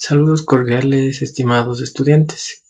Saludos cordiales, estimados estudiantes.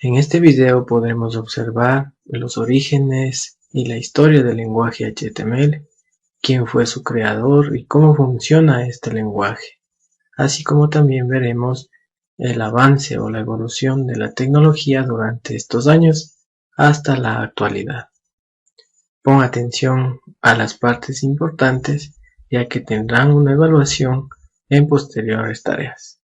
En este video podremos observar los orígenes y la historia del lenguaje HTML, quién fue su creador y cómo funciona este lenguaje, así como también veremos el avance o la evolución de la tecnología durante estos años hasta la actualidad. Pon atención a las partes importantes, ya que tendrán una evaluación en posteriores tareas.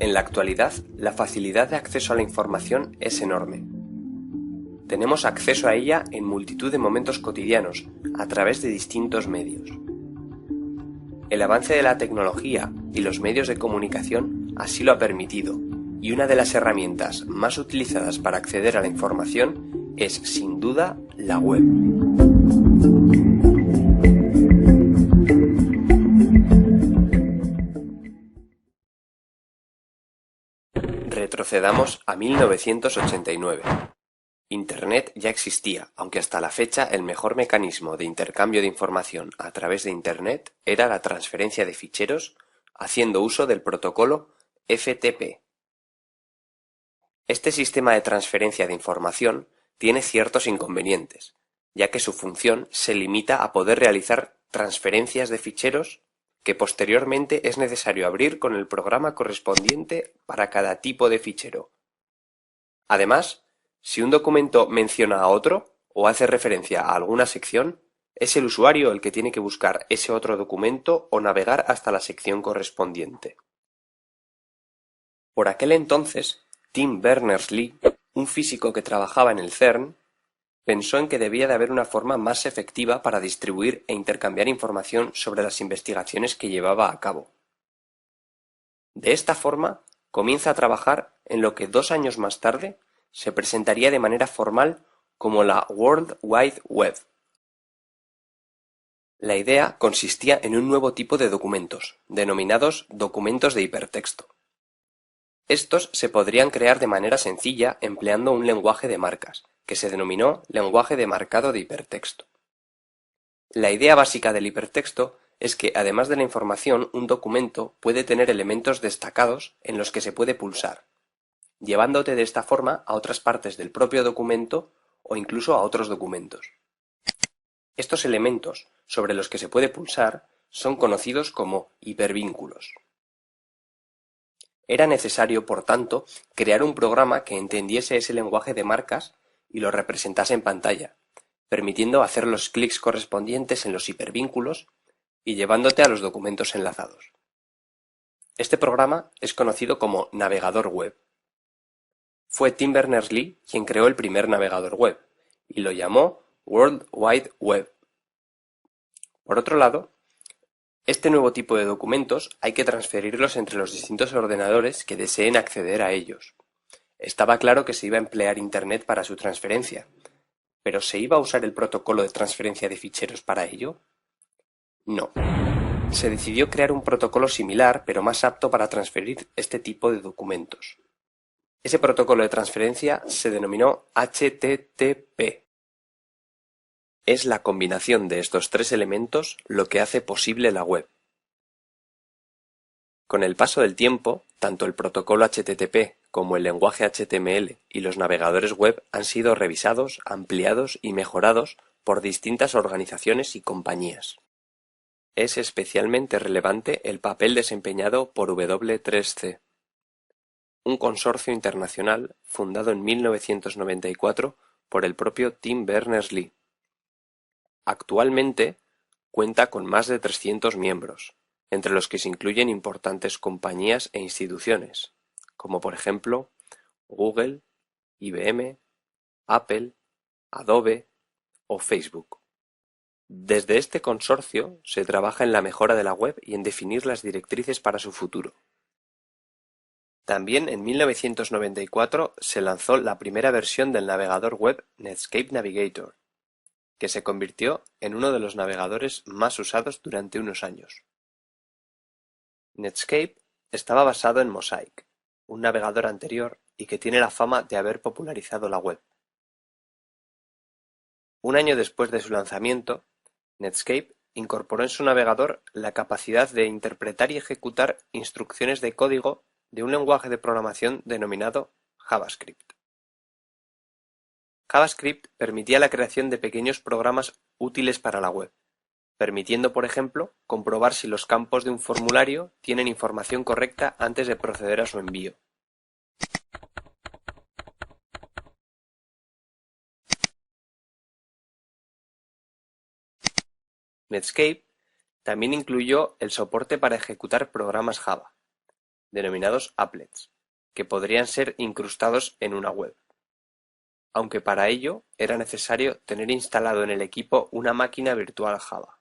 En la actualidad, la facilidad de acceso a la información es enorme. Tenemos acceso a ella en multitud de momentos cotidianos, a través de distintos medios. El avance de la tecnología y los medios de comunicación así lo ha permitido, y una de las herramientas más utilizadas para acceder a la información es, sin duda, la web. Retrocedamos a 1989. Internet ya existía, aunque hasta la fecha el mejor mecanismo de intercambio de información a través de Internet era la transferencia de ficheros haciendo uso del protocolo FTP. Este sistema de transferencia de información tiene ciertos inconvenientes, ya que su función se limita a poder realizar transferencias de ficheros que posteriormente es necesario abrir con el programa correspondiente para cada tipo de fichero. Además, si un documento menciona a otro o hace referencia a alguna sección, es el usuario el que tiene que buscar ese otro documento o navegar hasta la sección correspondiente. Por aquel entonces, Tim Berners-Lee, un físico que trabajaba en el CERN, pensó en que debía de haber una forma más efectiva para distribuir e intercambiar información sobre las investigaciones que llevaba a cabo. De esta forma, comienza a trabajar en lo que 2 años más tarde se presentaría de manera formal como la World Wide Web. La idea consistía en un nuevo tipo de documentos, denominados documentos de hipertexto. Estos se podrían crear de manera sencilla empleando un lenguaje de marcas, que se denominó lenguaje de marcado de hipertexto. La idea básica del hipertexto es que, además de la información, un documento puede tener elementos destacados en los que se puede pulsar, llevándote de esta forma a otras partes del propio documento o incluso a otros documentos. Estos elementos sobre los que se puede pulsar son conocidos como hipervínculos. Era necesario, por tanto, crear un programa que entendiese ese lenguaje de marcas y lo representase en pantalla, permitiendo hacer los clics correspondientes en los hipervínculos y llevándote a los documentos enlazados. Este programa es conocido como navegador web. Fue Tim Berners-Lee quien creó el primer navegador web, y lo llamó World Wide Web. Por otro lado, este nuevo tipo de documentos hay que transferirlos entre los distintos ordenadores que deseen acceder a ellos. Estaba claro que se iba a emplear Internet para su transferencia, ¿pero se iba a usar el protocolo de transferencia de ficheros para ello? No. Se decidió crear un protocolo similar, pero más apto para transferir este tipo de documentos. Ese protocolo de transferencia se denominó HTTP. Es la combinación de estos 3 elementos lo que hace posible la web. Con el paso del tiempo, tanto el protocolo HTTP como el lenguaje HTML y los navegadores web han sido revisados, ampliados y mejorados por distintas organizaciones y compañías. Es especialmente relevante el papel desempeñado por W3C, un consorcio internacional fundado en 1994 por el propio Tim Berners-Lee. Actualmente cuenta con más de 300 miembros, entre los que se incluyen importantes compañías e instituciones, como por ejemplo Google, IBM, Apple, Adobe o Facebook. Desde este consorcio se trabaja en la mejora de la web y en definir las directrices para su futuro. También en 1994 se lanzó la primera versión del navegador web Netscape Navigator, que se convirtió en uno de los navegadores más usados durante unos años. Netscape estaba basado en Mosaic, un navegador anterior y que tiene la fama de haber popularizado la web. Un año después de su lanzamiento, Netscape incorporó en su navegador la capacidad de interpretar y ejecutar instrucciones de código de un lenguaje de programación denominado JavaScript. JavaScript permitía la creación de pequeños programas útiles para la web, permitiendo, por ejemplo, comprobar si los campos de un formulario tienen información correcta antes de proceder a su envío. Netscape también incluyó el soporte para ejecutar programas Java, denominados applets, que podrían ser incrustados en una web, aunque para ello era necesario tener instalado en el equipo una máquina virtual Java.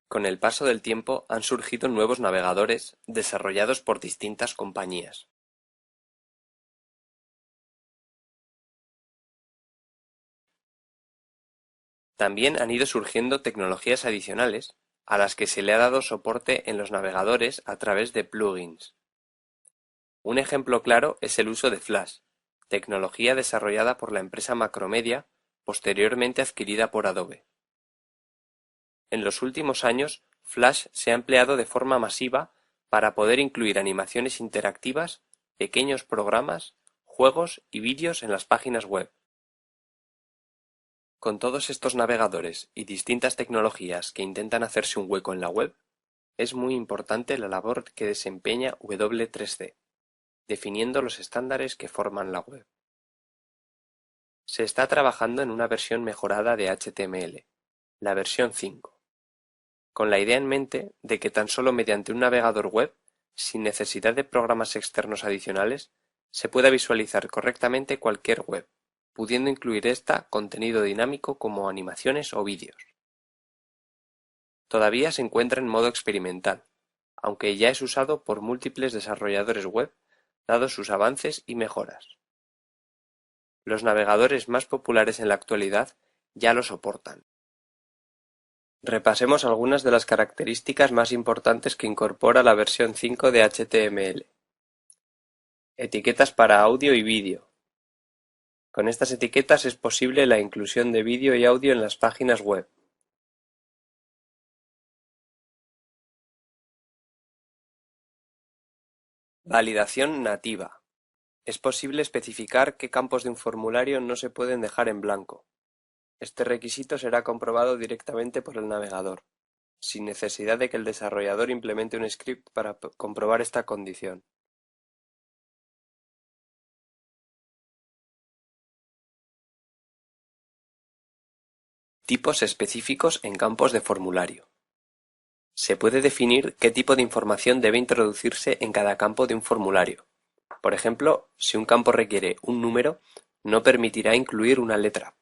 Con el paso del tiempo han surgido nuevos navegadores desarrollados por distintas compañías. También han ido surgiendo tecnologías adicionales a las que se le ha dado soporte en los navegadores a través de plugins. Un ejemplo claro es el uso de Flash, tecnología desarrollada por la empresa Macromedia, posteriormente adquirida por Adobe. En los últimos años, Flash se ha empleado de forma masiva para poder incluir animaciones interactivas, pequeños programas, juegos y vídeos en las páginas web. Con todos estos navegadores y distintas tecnologías que intentan hacerse un hueco en la web, es muy importante la labor que desempeña W3C, definiendo los estándares que forman la web. Se está trabajando en una versión mejorada de HTML, la versión 5, con la idea en mente de que tan solo mediante un navegador web, sin necesidad de programas externos adicionales, se pueda visualizar correctamente cualquier web, pudiendo incluir esta contenido dinámico como animaciones o vídeos. Todavía se encuentra en modo experimental, aunque ya es usado por múltiples desarrolladores web, dados sus avances y mejoras. Los navegadores más populares en la actualidad ya lo soportan. Repasemos algunas de las características más importantes que incorpora la versión 5 de HTML. Etiquetas para audio y vídeo. Con estas etiquetas es posible la inclusión de vídeo y audio en las páginas web. Validación nativa. Es posible especificar qué campos de un formulario no se pueden dejar en blanco. Este requisito será comprobado directamente por el navegador, sin necesidad de que el desarrollador implemente un script para comprobar esta condición. Tipos específicos en campos de formulario. Se puede definir qué tipo de información debe introducirse en cada campo de un formulario. Por ejemplo, si un campo requiere un número, no permitirá incluir una letra,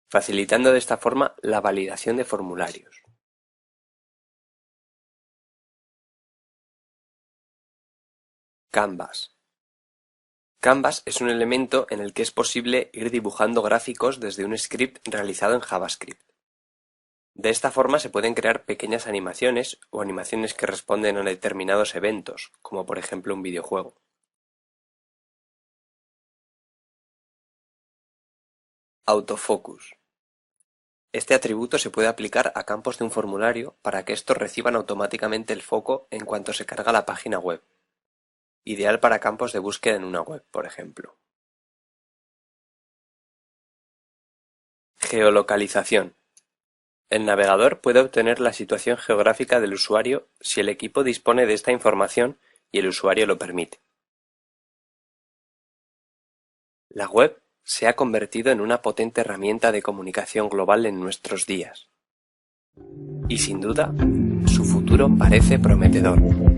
facilitando de esta forma la validación de formularios. Canvas. Canvas es un elemento en el que es posible ir dibujando gráficos desde un script realizado en JavaScript. De esta forma se pueden crear pequeñas animaciones o animaciones que responden a determinados eventos, como por ejemplo un videojuego. Autofocus. Este atributo se puede aplicar a campos de un formulario para que estos reciban automáticamente el foco en cuanto se carga la página web. Ideal para campos de búsqueda en una web, por ejemplo. Geolocalización. El navegador puede obtener la situación geográfica del usuario si el equipo dispone de esta información y el usuario lo permite. La web se ha convertido en una potente herramienta de comunicación global en nuestros días. Y sin duda, su futuro parece prometedor.